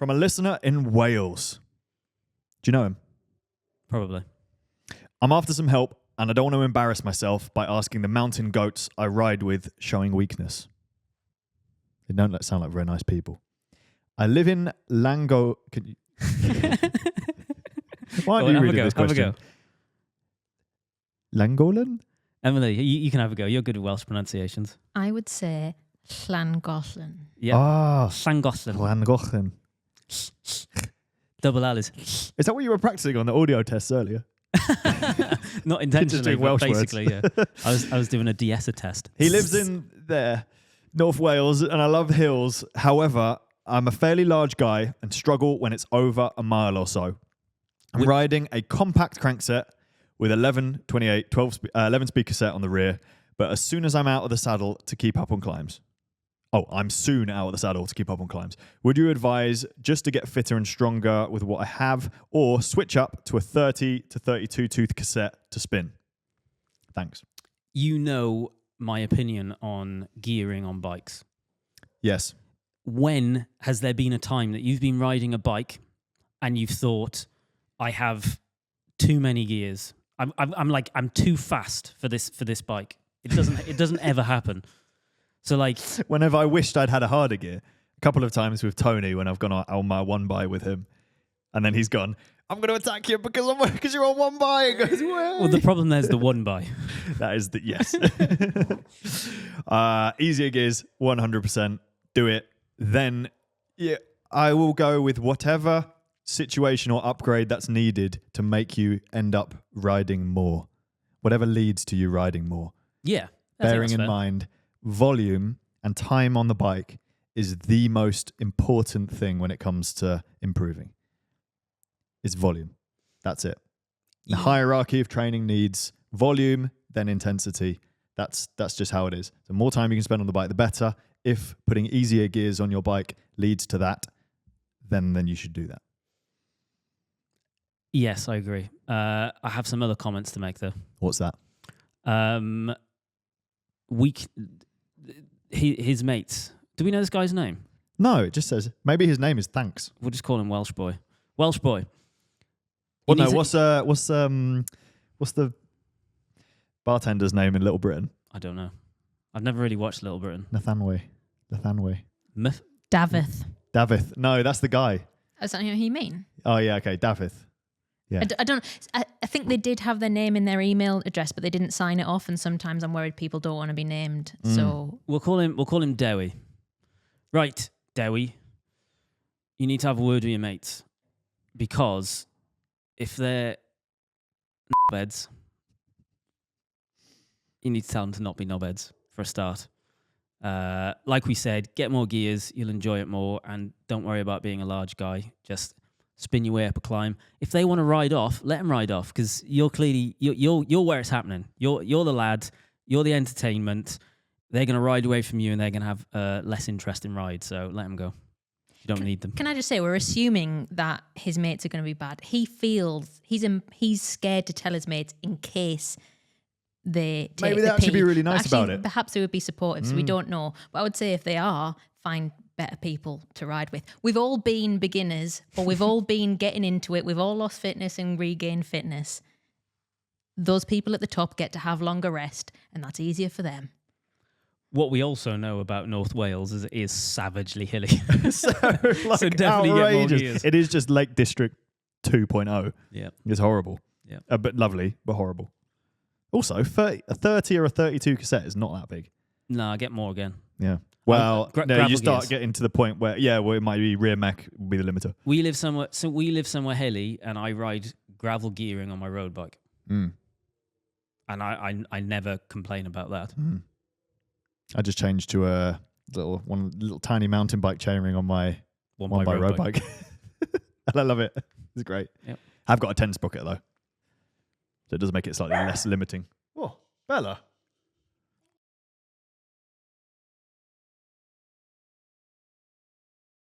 from a listener in Wales. Do you know him? Probably. I'm after some help, and I don't want to embarrass myself by asking the mountain goats I ride with showing weakness. They don't sound like very nice people. I live in Lango... Can you... Why aren't you reading this question? Have a go. Langolan? Emily, you can have a go. You're good at Welsh pronunciations. I would say Llangollen. Yeah. Ah, Llangollen. Llangollen. Double L is... Is that what you were practicing on the audio tests earlier? Not intentionally, Welsh but basically, yeah. I was doing a de-esser test. He lives in there, North Wales, and I love the hills. However, I'm a fairly large guy and struggle when it's over a mile or so. I'm riding a compact crankset with 11 speaker set on the rear, but as soon as I'm out of the saddle to keep up on climbs. Oh, I'm soon out of the saddle to keep up on climbs. Would you advise just to get fitter and stronger with what I have, or switch up to a 30 to 32 tooth cassette to spin? Thanks. You know my opinion on gearing on bikes. Yes. When has there been a time that you've been riding a bike and you've thought, I have too many gears? I'm too fast for this bike. It doesn't ever happen. So like, whenever I wished I'd had a harder gear, a couple of times with Tony when I've gone on my one bike with him, and then he's gone, I'm going to attack you because you're on one bike. Goes, well, the problem there's the one bike. That is the yes. Easier gears, 100%. Do it. Then I will go with whatever situation or upgrade that's needed to make you end up riding more. Whatever leads to you riding more. Yeah. Bearing in mind, volume and time on the bike is the most important thing when it comes to improving. It's volume. That's it. The hierarchy of training needs volume, then intensity. That's just how it is. The more time you can spend on the bike, the better. If putting easier gears on your bike leads to that, then you should do that. Yes, I agree. I have some other comments to make, though. What's that? His mates. Do we know this guy's name? No, it just says maybe his name is Thanks. We'll just call him Welsh Boy. Welsh Boy. Well, no. What's the bartender's name in Little Britain? I don't know. I've never really watched Little Britain. Nathanway. Davith. No, that's the guy. Is that who you mean? Oh yeah, okay, Davith. Yeah. I don't. I think they did have their name in their email address, but they didn't sign it off. And sometimes I'm worried people don't want to be named. So we'll call him Dewi. Right, Dewi. You need to have a word with your mates, because if they're knobheads, you need to tell them to not be knobheads for a start. Like we said, get more gears, you'll enjoy it more, and don't worry about being a large guy. Just spin your way up a climb. If they want to ride off, let them ride off, because you're clearly you're where it's happening. You're the lad. You're the entertainment. They're going to ride away from you, and they're going to have a less interesting ride. So let them go. You don't need them. Can I just say, we're assuming that his mates are going to be bad. He feels he's scared to tell his mates in case they take maybe the they actually pee. be really nice about it. Perhaps they would be supportive, so we don't know. But I would say if they are, find better people to ride with. We've all been beginners, or we've all been getting into it. We've all lost fitness and regained fitness. Those people at the top get to have longer rest, and that's easier for them. What we also know about North Wales is it is savagely hilly. so definitely outrageous. Get more gears. It is just Lake District 2.0. Yeah. It's horrible. Yeah. But lovely, but horrible. Also, a 30 or a 32 cassette is not that big. No, get more again. Yeah. Well, no, you start gears. getting to the point where, it might be rear mech will be the limiter. We live somewhere hilly, and I ride gravel gearing on my road bike. Mm. And I never complain about that. Mm. I just changed to a little tiny mountain bike chainring on my one by road bike. And I love it. It's great. Yep. I've got a 10 sprocket though. So it does make it slightly less limiting. Oh, Bella.